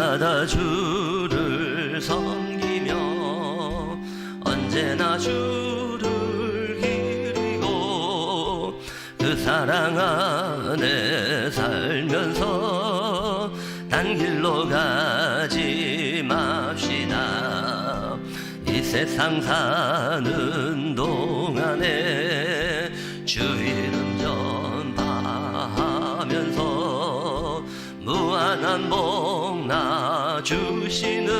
날마다 주를 섬기며 언제나 주를 기리고 그 사랑 안에 살면서 딴 길로 가지 맙시다. 이 세상 사는 동안에 주 이름 전파하면서 무한한 복나 주시는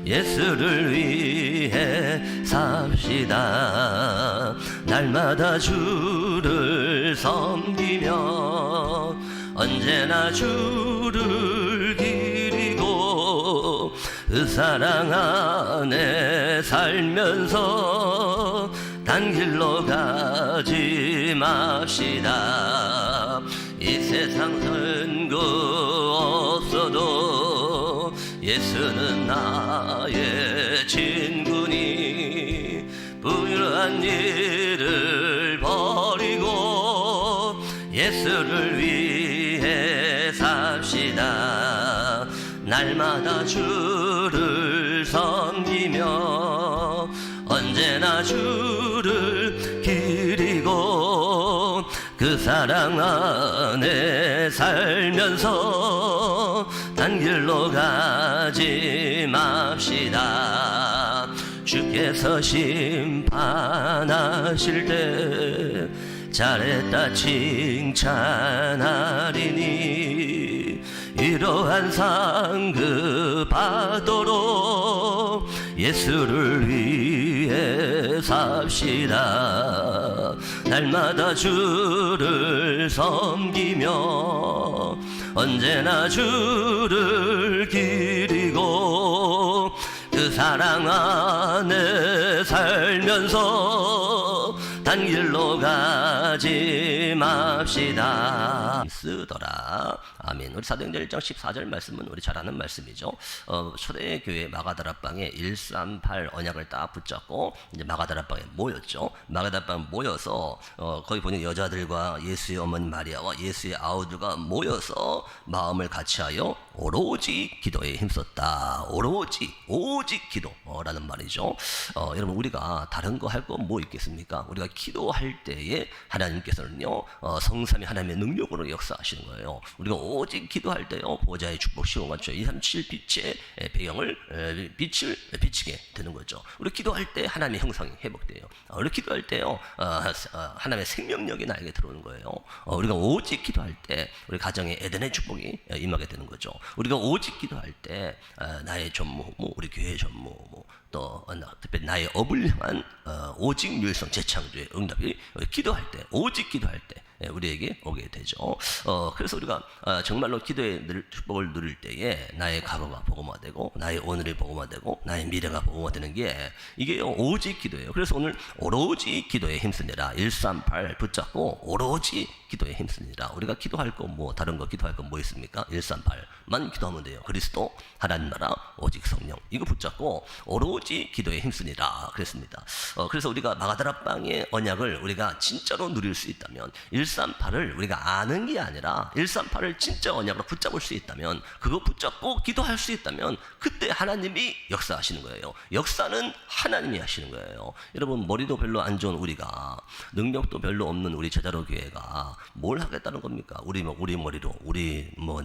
예수를 위해 삽시다. 날마다 주를 섬기며 언제나 주를 기리고 그 사랑 안에 살면서 딴 길로 가지 맙시다. 이 세상 선거 없어도 예수는 나의 친구니 불의한 일을 버리고 예수를 위해 삽시다. 날마다 주를 섬기며 언제나 주를 기리고 그 사랑 안에 살면서 딴 길로 가지 맙시다. 주께서 심판하실 때 잘했다 칭찬하리니 이러한 상급 받도록 예수를 위해 삽시다. 날마다 주를 섬기며 언제나 주를 기리고 그 사랑 안에 살면서 딴 길로 가지 맙시다. 쓰더라. 아멘. 우리 사도행전 1장 14절 말씀은 우리 잘 아는 말씀이죠. 초대교회 마가다락방에 138 언약을 딱 붙잡고 이제 마가다락방에 모였죠. 마가다락방에 모여서 거기 보니 여자들과 예수의 어머니 마리아와 예수의 아우들과 모여서 마음을 같이하여 오로지 기도에 힘썼다. 오로지 오직 기도라는 말이죠. 여러분 우리가 다른 거 할 거 뭐 있겠습니까? 우리가 기도할 때에 하나님께서는요 성삼위 하나님의 능력으로 역사하시는 거예요. 우리가 오직 기도할 때요 보좌의 축복 시공간처 237 빛의 배경을 빛을 비치게 되는 거죠. 우리 기도할 때 하나님의 형상이 회복돼요. 우리 기도할 때요 하나님의 생명력이 나에게 들어오는 거예요. 우리가 오직 기도할 때 우리 가정에 에덴의 축복이 임하게 되는 거죠. 우리가 오직 기도할 때 나의 전무, 우리 교회의 전무, 또 특별히 나의 업을 향한 오직 율성 재창조의 응답이 기도할 때, 오직 기도할 때 우리에게 오게 되죠. 그래서 우리가 정말로 기도의 축복을 누릴 때에 나의 과거가 복음화되고 나의 오늘이 복음화되고 나의 미래가 복음화되는 게 이게 오직 기도예요. 그래서 오늘 오로지 기도에 힘쓰니라 138 붙잡고 오로지 기도에 힘쓰니라. 우리가 기도할 거 뭐 다른 거 기도할 거 뭐 있습니까? 138만 기도하면 돼요. 그리스도 하나님 나라 오직 성령 이거 붙잡고 오로지 기도에 힘쓰니라 그랬습니다. 그래서 우리가 마가다락방의 언약을 우리가 진짜로 누릴 수 있다면 138을 우리가 아는 게 아니라 138을 진짜 언약으로 붙잡을 수 있다면 그거 붙잡고 기도할 수 있다면 그때 하나님이 역사하시는 거예요. 역사는 하나님이 하시는 거예요. 여러분 머리도 별로 안 좋은 우리가 능력도 별로 없는 우리 제자로 교회가 뭘 하겠다는 겁니까? 우리 머리로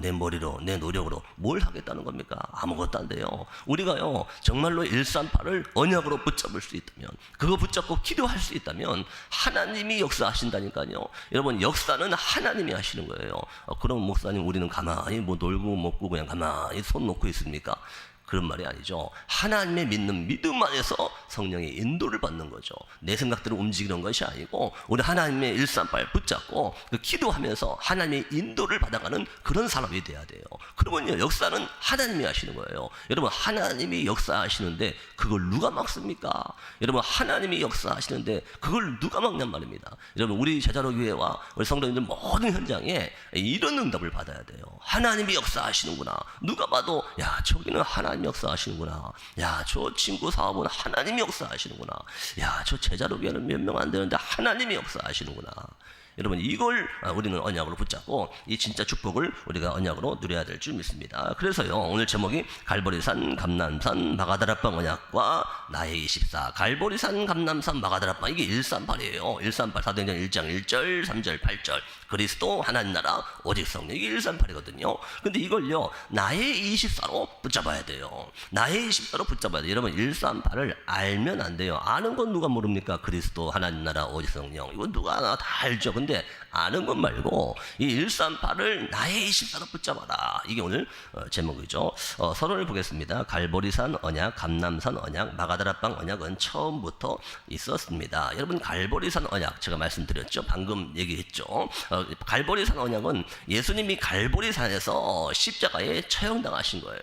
내 머리로 내 노력으로 뭘 하겠다는 겁니까? 아무것도 안 돼요. 우리가요 정말로 138을 언약으로 붙잡을 수 있다면 그거 붙잡고 기도할 수 있다면 하나님이 역사하신다니까요. 여러분 역사는 하나님이 하시는 거예요. 그럼 목사님 우리는 가만히 뭐 놀고 먹고 그냥 가만히 손 놓고 있습니까? 그런 말이 아니죠. 하나님의 믿는 믿음 안에서 성령의 인도를 받는 거죠. 내 생각대로 움직이는 것이 아니고 우리 하나님의 138 붙잡고 그 기도하면서 하나님의 인도를 받아가는 그런 사람이 돼야 돼요. 그러면요 역사는 하나님이 하시는 거예요. 여러분 하나님이 역사하시는데 그걸 누가 막습니까? 여러분 하나님이 역사하시는데 그걸 누가 막냔 말입니다. 여러분 우리 제자로 교회와 우리 성도님들 모든 현장에 이런 응답을 받아야 돼요. 하나님이 역사하시는구나. 누가 봐도 야 저기는 하나님 역사하시는구나. 야, 저 친구 사업은 하나님이 역사하시는구나. 야, 저 제자로 교회는 몇 명 안 되는데 하나님이 역사하시는구나. 여러분 이걸 우리는 언약으로 붙잡고 이 진짜 축복을 우리가 언약으로 누려야 될 줄 믿습니다. 그래서요 오늘 제목이 갈보리산 감람산 마가다라방 언약과 나의 24. 갈보리산 감람산 마가다라방 이게 138이에요. 138 사도행전 1장 1절 3절 8절 그리스도 하나님 나라 오직 성령 이게 138이거든요. 근데 이걸요 나의 24로 붙잡아야 돼요. 나의 24로 붙잡아야 돼요. 여러분 138을 알면 안 돼요. 아는 건 누가 모릅니까? 그리스도 하나님 나라 오직 성령 이건 누가 다 알죠. 근데 아는 것 말고 이 138을 나의 24로 붙잡아라. 이게 오늘 제목이죠. 서론을 보겠습니다. 갈보리산 언약, 감람산 언약, 마가다라방 언약은 처음부터 있었습니다. 여러분 갈보리산 언약 제가 말씀드렸죠. 방금 얘기했죠. 갈보리산 언약은 예수님이 갈보리산에서 십자가에 처형당하신 거예요.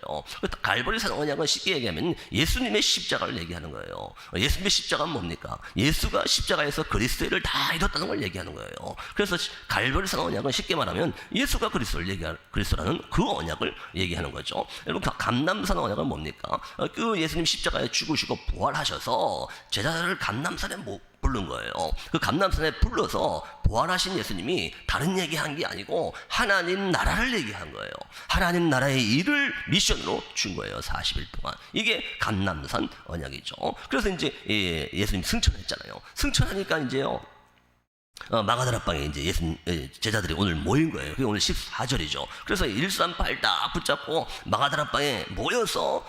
갈보리산 언약은 쉽게 얘기하면 예수님의 십자가를 얘기하는 거예요. 예수님의 십자가는 뭡니까? 예수가 십자가에서 그리스도를 다 이뤘다는 걸 얘기하는 거예요. 그래서 갈보리산 언약은 쉽게 말하면 예수가 그리스도라는 그 언약을 얘기하는 거죠. 여러분 감람산 언약은 뭡니까? 그 예수님 십자가에 죽으시고 부활하셔서 제자들을 감람산에 부른 거예요. 그 감람산에 불러서 부활하신 예수님이 다른 얘기한 게 아니고 하나님 나라를 얘기한 거예요. 하나님 나라의 일을 미션으로 준 거예요. 40일 동안. 이게 감람산 언약이죠. 그래서 이제 예수님 승천했잖아요. 승천하니까 이제요. 마가다라방에 이제 예수님 제자들이 오늘 모인 거예요. 그게 오늘 14절이죠. 그래서 138 딱 붙잡고 마가다라방에 모여서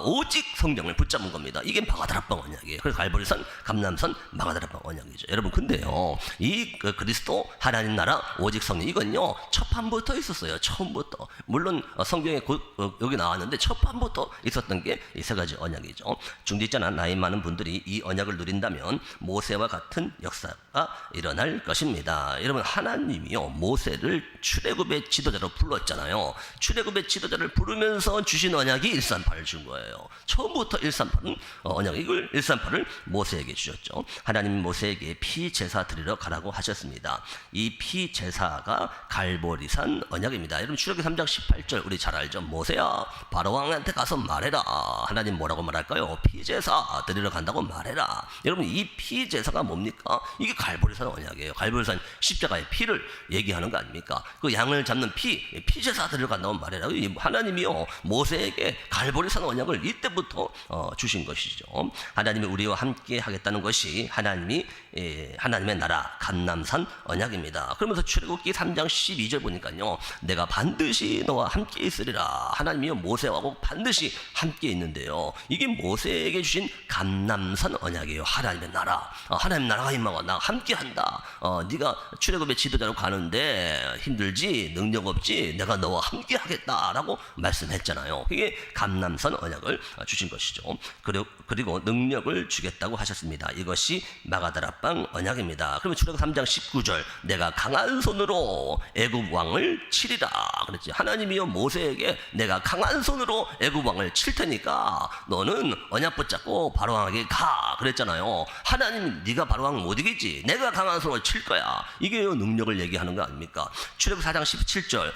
오직 성령을 붙잡은 겁니다. 이게 마가다라방 언약이에요. 그래서 갈보리산, 감람산, 마가다라방 언약이죠. 여러분 근데요 이 그리스도 하나님 나라 오직 성령 이건요 첫판부터 있었어요. 처음부터. 물론 성경에 여기 나왔는데 첫판부터 있었던 게 이 세 가지 언약이죠. 중직자나 나이 많은 분들이 이 언약을 누린다면 모세와 같은 역사가 일어날 것입니다. 여러분 하나님이요 모세를 출애굽의 지도자로 불렀잖아요. 출애굽의 지도자를 부르면서 주신 언약이 138을 준 거예요. 처음부터 138은 언약 이걸 138을 모세에게 주셨죠. 하나님 모세에게 피제사 드리러 가라고 하셨습니다. 이 피제사가 갈보리산 언약입니다. 여러분 출애굽 3장 18절 우리 잘 알죠. 모세야 바로왕한테 가서 말해라. 하나님 뭐라고 말할까요? 피제사 드리러 간다고 말해라. 여러분 이 피제사가 뭡니까? 이게 갈보리산 언약이에요. 갈보리산 십자가의 피를 얘기하는 거 아닙니까? 그 양을 잡는 피제사 드리러 간다고 말해라. 하나님이요 모세에게 갈보리산 언약을 이때부터 주신 것이죠. 하나님이 우리와 함께 하겠다는 것이 하나님의 나라 감람산 언약입니다. 그러면서 출애굽기 3장 12절 보니까요 내가 반드시 너와 함께 있으리라. 하나님이요 모세하고 반드시 함께 있는데요 이게 모세에게 주신 감람산 언약이에요. 하나님의 나라. 하나님 나라가 임하고 나 함께 한다. 네가 출애굽의 지도자로 가는데 힘들지 능력 없지 내가 너와 함께 하겠다라고 말씀했잖아요. 그게 감람산 언약을 주신 것이죠. 그리고 능력을 주겠다고 하셨습니다. 이것이 마가다라방 언약입니다. 그러면 출애굽 3장 19절 내가 강한 손으로 애굽 왕을 치리라 그랬지. 하나님이요 모세에게 내가 강한 손으로 애굽 왕을 칠 테니까 너는 언약 붙잡고 바로왕에게 가 그랬잖아요. 하나님 네가 바로왕 못 이기지 내가 강한 손으로 칠 거야. 이게 능력을 얘기하는 거 아닙니까? 출애굽 4장 17절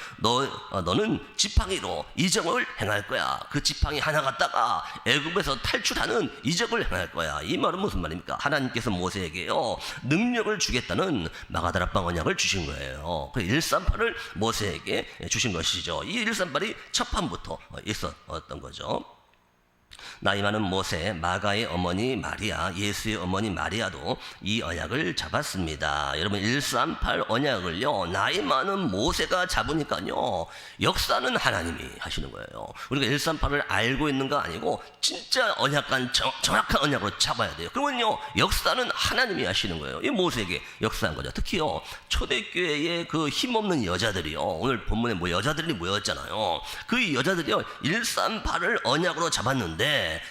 너는 지팡이로 이적을 행할 거야. 그 지팡이 하나 갖다가 애굽에서 탈출하는 이적을 행할 거야. 이 말은 무슨 말입니까? 하나님께서 모세에게요 능력을 주겠다는 마가다라방 언약을 주신 거예요. 그 138을 모세에게 주신 것이죠. 이 138이 첫판부터 있었던 거죠. 나이 많은 모세, 마가의 어머니 마리아, 예수의 어머니 마리아도 이 언약을 잡았습니다. 여러분 138 언약을요 나이 많은 모세가 잡으니까요 역사는 하나님이 하시는 거예요. 우리가 138을 알고 있는 거 아니고 진짜 언약간 정확한 언약으로 잡아야 돼요. 그러면요 역사는 하나님이 하시는 거예요. 이 모세에게 역사한 거죠. 특히요 초대교회의 그 힘없는 여자들이요 오늘 본문에 여자들이 모였잖아요. 그 여자들이요 138을 언약으로 잡았는데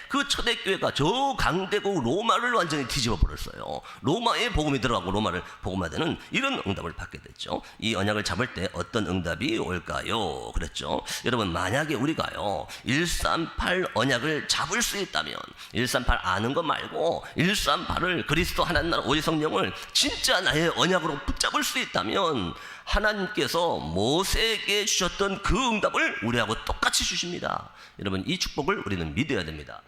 그 초대교회가 저 강대국 로마를 완전히 뒤집어 버렸어요. 로마에 복음이 들어가고 로마를 복음화되는 이런 응답을 받게 됐죠. 이 언약을 잡을 때 어떤 응답이 올까요? 그랬죠. 여러분 만약에 우리가요 138 언약을 잡을 수 있다면 138 아는 것 말고 138을 그리스도 하나님 나라 오직 성령을 진짜 나의 언약으로 붙잡을 수 있다면 하나님께서 모세에게 주셨던 그 응답을 우리하고 똑같이 주십니다. 여러분 이 축복을 우리는 믿어야 됩니다.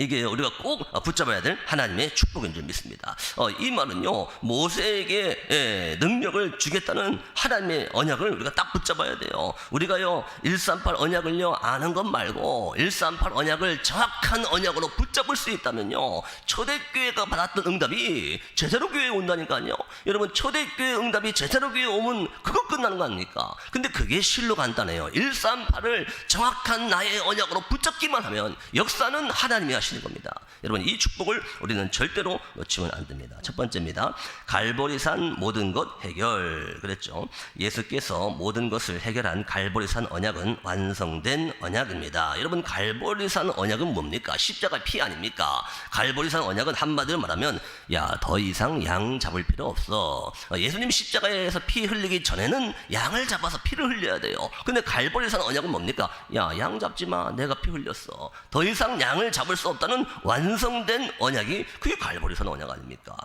이게 우리가 꼭 붙잡아야 될 하나님의 축복인 줄 믿습니다. 이 말은요, 모세에게 능력을 주겠다는 하나님의 언약을 우리가 딱 붙잡아야 돼요. 우리가요 138 언약을요 아는 것 말고 138 언약을 정확한 언약으로 붙잡을 수 있다면요, 초대교회가 받았던 응답이 제대로 교회에 온다니까요. 여러분, 초대교회 응답이 제대로 교회에 오면 그거 끝나는 거 아닙니까? 근데 그게 실로 간단해요. 138을 정확한 나의 언약으로 붙잡기만 하면 역사는 하나님이 하시는 겁니다. 여러분, 이 축복을 우리는 절대로 놓치면 안 됩니다. 첫 번째입니다. 갈보리산 모든 것 해결 그랬죠. 예수께서 모든 것을 해결한 갈보리산 언약은 완성된 언약입니다. 여러분, 갈보리산 언약은 뭡니까? 십자가 피 아닙니까? 갈보리산 언약은 한마디로 말하면 더 이상 양 잡을 필요 없어. 예수님 십자가에서 피 흘리기 전에는 양을 잡아서 피를 흘려야 돼요. 근데 갈보리산 언약은 뭡니까? 양 잡지 마, 내가 피 흘렸어. 더 이상 양을 잡을 수 없다는 완성된 언약이 그게 갈보리산 언약 아닙니까?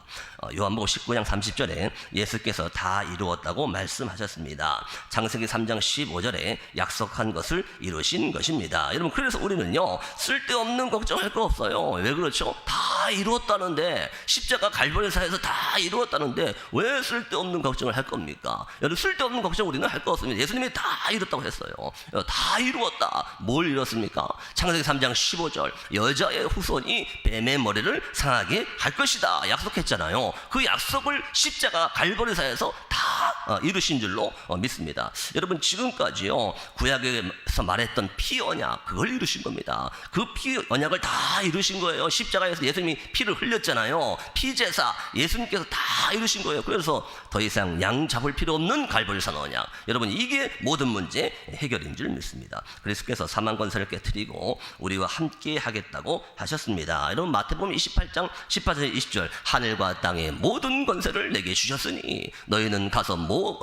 요한복음 19장 30절에 예수께서 다 이루었다고 말씀하셨습니다. 창세기 3장 15절에 약속한 것을 이루신 것입니다. 여러분, 그래서 우리는요 쓸데없는 걱정할 거 없어요. 왜 그렇죠? 다 이루었다는데, 십자가 갈보리산에서 다 이루었다는데 왜 쓸데없는 걱정을 할 겁니까? 여러분, 쓸데없는 걱정 우리는 할 거 없습니다. 예수님이 다 이뤘다고 했어요. 다 이루었다. 뭘 이뤘습니까? 창세기 3장 15절, 여자의 후손이 뱀의 머리를 상하게 할 것이다 약속했잖아요. 그 약속을 십자가 갈보리산에서 다 이루신 줄로 믿습니다. 여러분, 지금까지요 구약에서 말했던 피 언약, 그걸 이루신 겁니다. 그 피 언약을 다 이루신 거예요. 십자가에서 예수님이 피를 흘렸잖아요. 피제사 예수님께서 다 이루신 거예요. 그래서 더 이상 양 잡을 필요 없는 갈보리산 언약, 여러분, 이게 모든 문제 해결인 줄 믿습니다. 그리스도께서 사망 권세를 깨뜨리고 우리와 함께 하겠다고 하셨습니다. 여러분, 마태복음 28장 18절 20절, 하늘과 땅의 모든 권세를 내게 주셨으니 너희는 가서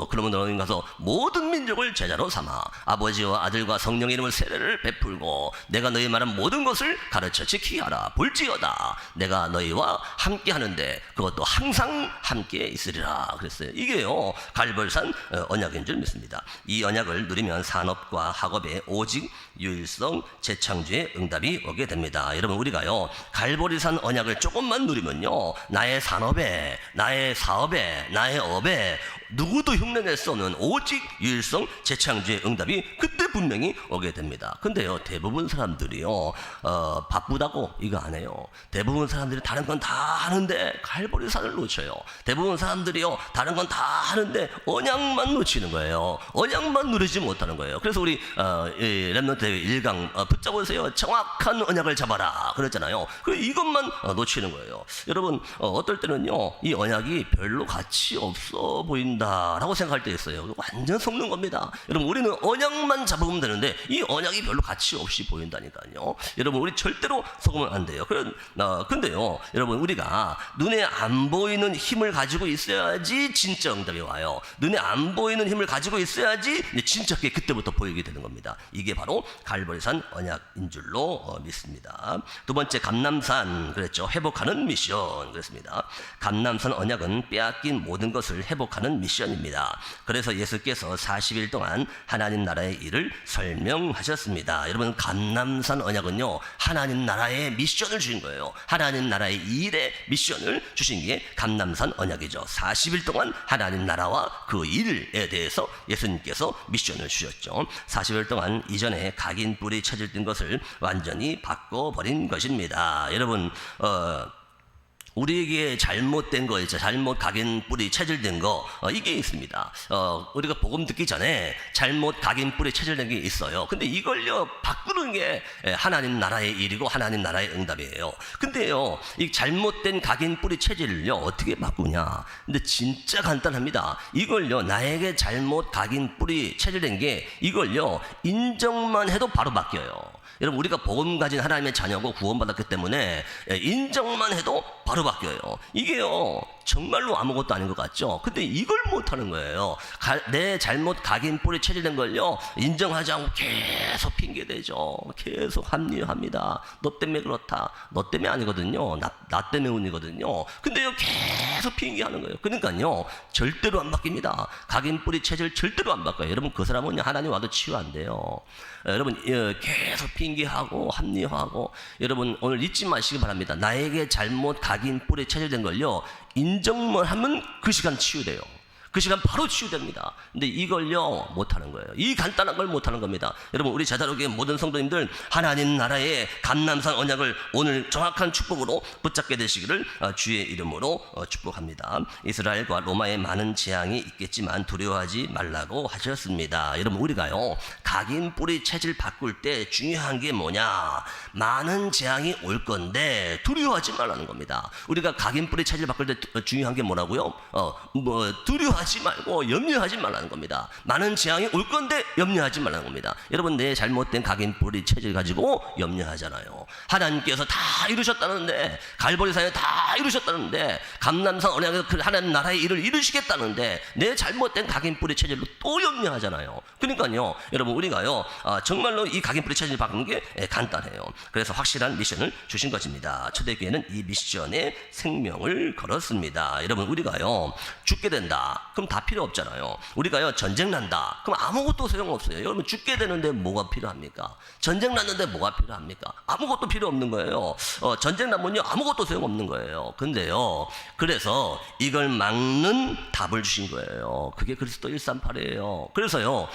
그러면 너희는 가서 모든 민족을 제자로 삼아 아버지와 아들과 성령의 이름을 세례를 베풀고 내가 너희 말한 모든 것을 가르쳐 지키게 하라. 볼지어다 내가 너희와 함께 하는데 그것도 항상 함께 있으리라 그랬어요. 이게요 갈보리산 언약인 줄 믿습니다. 이 언약을 누리면 산업과 학업에 오직 유일성 재창조의 응답이 오게 됩니다. 여러분, 우리가요 갈보리산 언약을 조금만 누리면요 나의 산업에, 나의 사업에, 나의 업에 누구도 흉내낼 수 없는 오직 유일성 재창조의 응답이 그때 분명히 오게 됩니다. 근데요 대부분 사람들이요 바쁘다고 이거 안 해요. 대부분 사람들이 다른 건 다 하는데 갈보리산을 놓쳐요. 대부분 사람들이요 다른 건 다 하는데 언약만 놓치는 거예요. 언약만 누리지 못하는 거예요. 그래서 우리 렘넌트 1강 붙잡으세요. 정확한 언약을 잡아라 그랬잖아요. 이것만 놓치는 거예요. 여러분, 어떨 때는요 이 언약이 별로 가치 없어 보인다 라고 생각할 때 있어요. 완전 속는 겁니다. 여러분, 우리는 언약만 잡으면 되는데 이 언약이 별로 가치 없이 보인다니까요. 여러분, 우리 절대로 속으면 안 돼요. 근데요 여러분, 우리가 눈에 안 보이는 힘을 가지고 있어야지 진짜 응답이 와요. 눈에 안 보이는 힘을 가지고 있어야지 진짜 게 그때부터 보이게 되는 겁니다. 이게 바로 갈보리산 언약인 줄로 믿습니다. 두 번째, 감람산 그랬죠. 회복하는 미션 그랬습니다. 감람산 언약은 빼앗긴 모든 것을 회복하는 미션입니다. 그래서 예수께서 40일 동안 하나님 나라의 일을 설명하셨습니다. 여러분, 감람산 언약은요 하나님 나라의 미션을 주신 거예요. 하나님 나라의 일의 미션을 주신 게 감람산 언약이죠. 40일 동안 하나님 나라와 그 일에 대해서 예수님께서 미션을 주셨죠. 40일 동안 이전에 각인 뿔이 쳐질던 것을 완전히 바꿔버린 것입니다. 여러분, 우리에게 잘못된 거 있죠. 잘못 각인 뿔이 체질된 거 이게 있습니다. 우리가 복음 듣기 전에 잘못 각인 뿔이 체질된 게 있어요. 근데 이걸요 바꾸는 게 하나님 나라의 일이고 하나님 나라의 응답이에요. 근데요 이 잘못된 각인 뿔이 체질을요 어떻게 바꾸냐? 근데 진짜 간단합니다. 이걸요 나에게 잘못 각인 뿔이 체질된 게 이걸요 인정만 해도 바로 바뀌어요. 여러분, 우리가 복음 가진 하나님의 자녀고 구원받았기 때문에 인정만 해도 바로 바뀌어요. 이게요 정말로 아무것도 아닌 것 같죠? 근데 이걸 못하는 거예요. 내 잘못 각인뿌리 체질된 걸요 인정하지 않고 계속 핑계대죠. 계속 합리화합니다. 너 때문에 그렇다. 너 때문에 아니거든요. 나 때문에 운이거든요. 근데요 계속 핑계하는 거예요. 그러니까요 절대로 안 바뀝니다. 각인뿌리 체질 절대로 안 바꿔요. 여러분 그 사람은 하나님 와도 치유 안 돼요. 여러분 계속 핑계하고 합리화하고, 여러분 오늘 잊지 마시기 바랍니다. 나에게 잘못 각인뿌리 체질된 걸요 인정만 하면 그 시간 치유돼요. 그 시간 바로 치유됩니다. 근데 이걸요 못하는 거예요. 이 간단한 걸 못하는 겁니다. 여러분 우리 제자로교회 모든 성도님들 하나님 나라의 감람산 언약을 오늘 정확한 축복으로 붙잡게 되시기를 주의 이름으로 축복합니다. 이스라엘과 로마의 많은 재앙이 있겠지만 두려워하지 말라고 하셨습니다. 여러분 우리가요 각인 뿌리 체질 바꿀 때 중요한 게 뭐냐, 많은 재앙이 올 건데 두려워하지 말라는 겁니다. 우리가 각인 뿌리 체질 바꿀 때 중요한 게 뭐라고요? 두려워하지 말고 염려하지 말라는 겁니다. 많은 재앙이 올 건데 염려하지 말라는 겁니다. 여러분 내 잘못된 각인 뿌리 체질 가지고 염려하잖아요. 하나님께서 다 이루셨다는데, 갈보리산에 다 이루셨다는데, 감람산 언약에서 하나님 나라의 일을 이루시겠다는데 내 잘못된 각인 뿌리 체질로 또 염려하잖아요. 그러니까요 여러분 우리가요 정말로 이 각인 뿌리 체질 바꾸는 게 간단해요. 그래서 확실한 미션을 주신 것입니다. 초대교회는 이 미션에 생명을 걸었습니다. 여러분 우리가요 죽게 된다 그럼 다 필요 없잖아요. 우리가요 전쟁 난다 그럼 아무것도 소용없어요. 여러분 죽게 되는데 뭐가 필요합니까? 전쟁 났는데 뭐가 필요합니까? 아무것도 필요 없는 거예요. 전쟁 나면요 아무것도 소용없는 거예요. 근데요 그래서 이걸 막는 답을 주신 거예요. 그게 그리스도 138이에요. 그래서요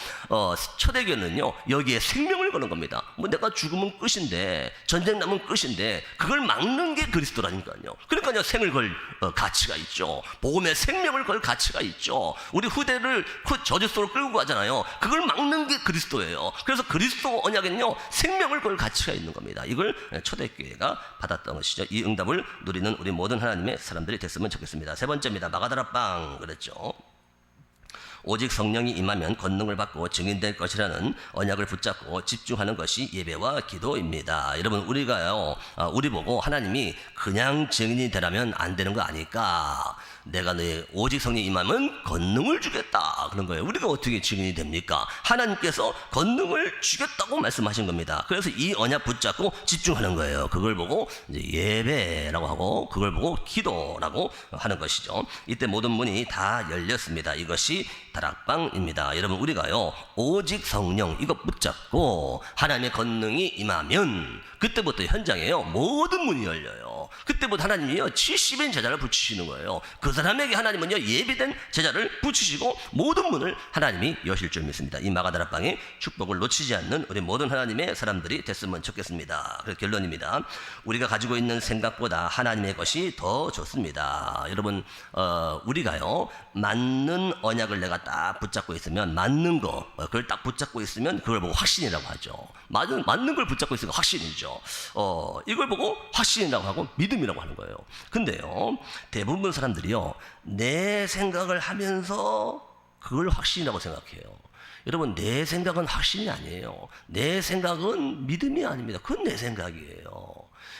초대교회는요 여기에 생명을 거는 겁니다. 뭐 내가 죽으면 끝인데, 전쟁 나면 끝인데, 그걸 막는 게 그리스도라니까요. 그러니까요 생을 걸 가치가 있죠. 복음에 생명을 걸 가치가 있죠. 우리 후대를 저주 속으로 끌고 가잖아요. 그걸 막는 게 그리스도예요. 그래서 그리스도 언약에는요 생명을 걸 가치가 있는 겁니다. 이걸 초대교회가 받았던 것이죠. 이 응답을 누리는 우리 모든 하나님의 사람들이 됐으면 좋겠습니다. 세 번째입니다. 마가다락방 그랬죠. 오직 성령이 임하면 권능을 받고 증인될 것이라는 언약을 붙잡고 집중하는 것이 예배와 기도입니다. 여러분 우리가요 우리 보고 하나님이 그냥 증인이 되라면 안 되는 거 아닐까? 내가 너의 오직 성령이 임하면 권능을 주겠다 그런 거예요. 우리가 어떻게 증인이 됩니까? 하나님께서 권능을 주겠다고 말씀하신 겁니다. 그래서 이 언약 붙잡고 집중하는 거예요. 그걸 보고 이제 예배라고 하고, 그걸 보고 기도라고 하는 것이죠. 이때 모든 문이 다 열렸습니다. 이것이 다락방입니다. 여러분 우리가요 오직 성령 이거 붙잡고 하나님의 권능이 임하면 그때부터 현장에요 모든 문이 열려요. 그때부터 하나님이요 70인 제자를 붙이시는 거예요. 그 사람에게 하나님은요 예비된 제자를 붙이시고 모든 문을 하나님이 여실 줄 믿습니다. 이 마가다락방의 축복을 놓치지 않는 우리 모든 하나님의 사람들이 됐으면 좋겠습니다. 그래서 결론입니다. 우리가 가지고 있는 생각보다 하나님의 것이 더 좋습니다. 여러분 우리가요 맞는 언약을 내가 딱 붙잡고 있으면, 맞는 거 그걸 딱 붙잡고 있으면 그걸 보고 확신이라고 하죠. 맞는 걸 붙잡고 있으니까 확신이죠. 이걸 보고 확신이라고 하고 믿음이라고 하는 거예요. 근데요 대부분 사람들이요 내 생각을 하면서 그걸 확신이라고 생각해요. 여러분 내 생각은 확신이 아니에요. 내 생각은 믿음이 아닙니다. 그건 내 생각이에요.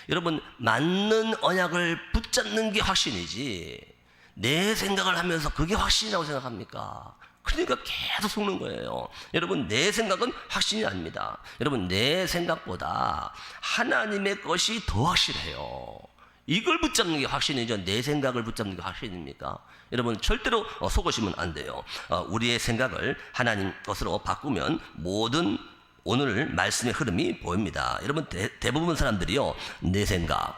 여러분 맞는 언약을 붙잡는 게 확신이지, 내 생각을 하면서 그게 확신이라고 생각합니까? 그러니까 계속 속는 거예요. 여러분 내 생각은 확신이 아닙니다. 여러분 내 생각보다 하나님의 것이 더 확실해요. 이걸 붙잡는 게 확신이죠. 내 생각을 붙잡는 게 확신입니까? 여러분 절대로 속으시면 안 돼요. 우리의 생각을 하나님 것으로 바꾸면 모든 오늘 말씀의 흐름이 보입니다. 여러분 대부분 사람들이요 내 생각,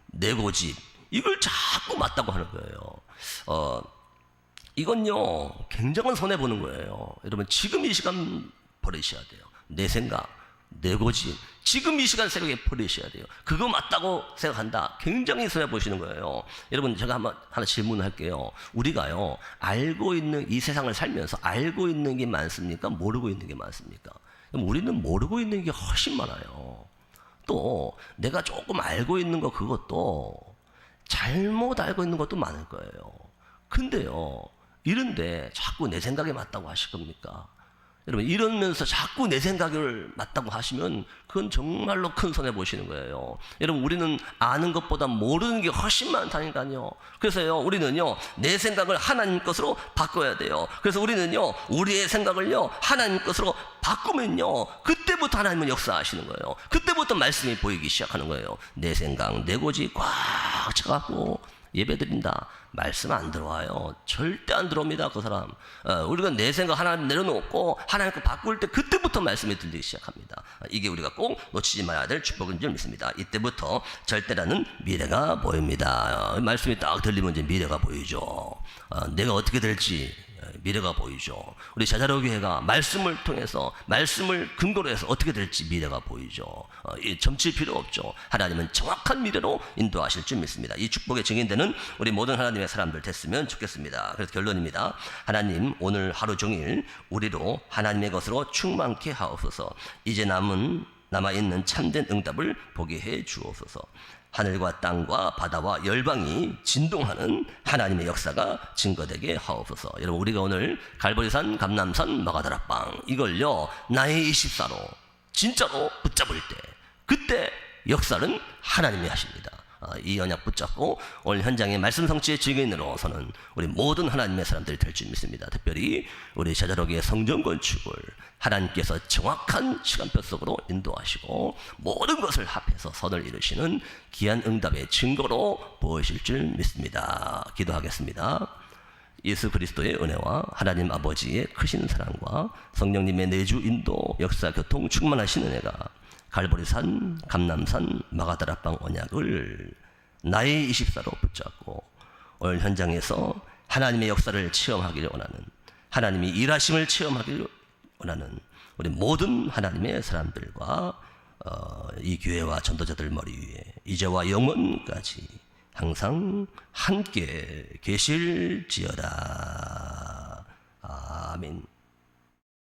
내 고집 이걸 자꾸 맞다고 하는 거예요. 이건요 굉장한 손해보는 거예요. 여러분 지금 이 시간 버리셔야 돼요. 내 생각, 내 고집 지금 이 시간 새벽에 버리셔야 돼요. 그거 맞다고 생각한다, 굉장히 손해보시는 거예요. 여러분 제가 하나 질문할게요. 우리가요 알고 있는 이 세상을 살면서 알고 있는 게 많습니까? 모르고 있는 게 많습니까? 그럼 우리는 모르고 있는 게 훨씬 많아요. 또 내가 조금 알고 있는 거 그것도 잘못 알고 있는 것도 많을 거예요. 근데요 이런데 자꾸 내 생각에 맞다고 하실 겁니까? 여러분 이러면서 자꾸 내 생각을 맞다고 하시면 그건 정말로 큰 손해 보시는 거예요. 여러분 우리는 아는 것보다 모르는 게 훨씬 많다니까요. 그래서요 우리는요 내 생각을 하나님 것으로 바꿔야 돼요. 그래서 우리는요 우리의 생각을요 하나님 것으로 바꾸면요 그때부터 하나님은 역사하시는 거예요. 그때부터 말씀이 보이기 시작하는 거예요. 내 생각 내 고집 꽉 차갖고 예배드린다. 말씀 안 들어와요. 절대 안 들어옵니다. 그 사람. 우리가 내 생각 하나님 내려놓고 하나님 거 바꿀 때 그때부터 말씀이 들리기 시작합니다. 이게 우리가 꼭 놓치지 말아야 될 축복인 줄 믿습니다. 이때부터 절대라는 미래가 보입니다. 말씀이 딱 들리면 이제 미래가 보이죠. 내가 어떻게 될지 미래가 보이죠. 우리 제자로 교회가 말씀을 통해서 말씀을 근거로 해서 어떻게 될지 미래가 보이죠. 점칠 필요 없죠. 하나님은 정확한 미래로 인도하실 줄 믿습니다. 이 축복의 증인되는 우리 모든 하나님의 사람들 됐으면 좋겠습니다. 그래서 결론입니다. 하나님 오늘 하루 종일 우리로 하나님의 것으로 충만케 하옵소서. 이제 남아있는 참된 응답을 보게 해 주옵소서. 하늘과 땅과 바다와 열방이 진동하는 하나님의 역사가 증거되게 하옵소서. 여러분 우리가 오늘 갈보리산, 감람산, 마가다락방 이걸요 나의 24로 진짜로 붙잡을 때 그때 역사는 하나님이 하십니다. 이 언약 붙잡고 오늘 현장의 말씀 성취의 증인으로서는 우리 모든 하나님의 사람들이 될 줄 믿습니다. 특별히 우리 제자로기의 성전 건축을 하나님께서 정확한 시간표 속으로 인도하시고 모든 것을 합해서 선을 이루시는 귀한 응답의 증거로 보이실 줄 믿습니다. 기도하겠습니다. 예수 그리스도의 은혜와 하나님 아버지의 크신 사랑과 성령님의 내주 인도 역사 교통 충만하신 은혜가 갈보리산, 감람산, 마가다락방 언약을 나의 24로 붙잡고 오늘 현장에서 하나님의 역사를 체험하기를 원하는 하나님이 일하심을 체험하기를 원하는 우리 모든 하나님의 사람들과 이 교회와 전도자들 머리 위에 이제와 영원까지 항상 함께 계실지어다. 아멘.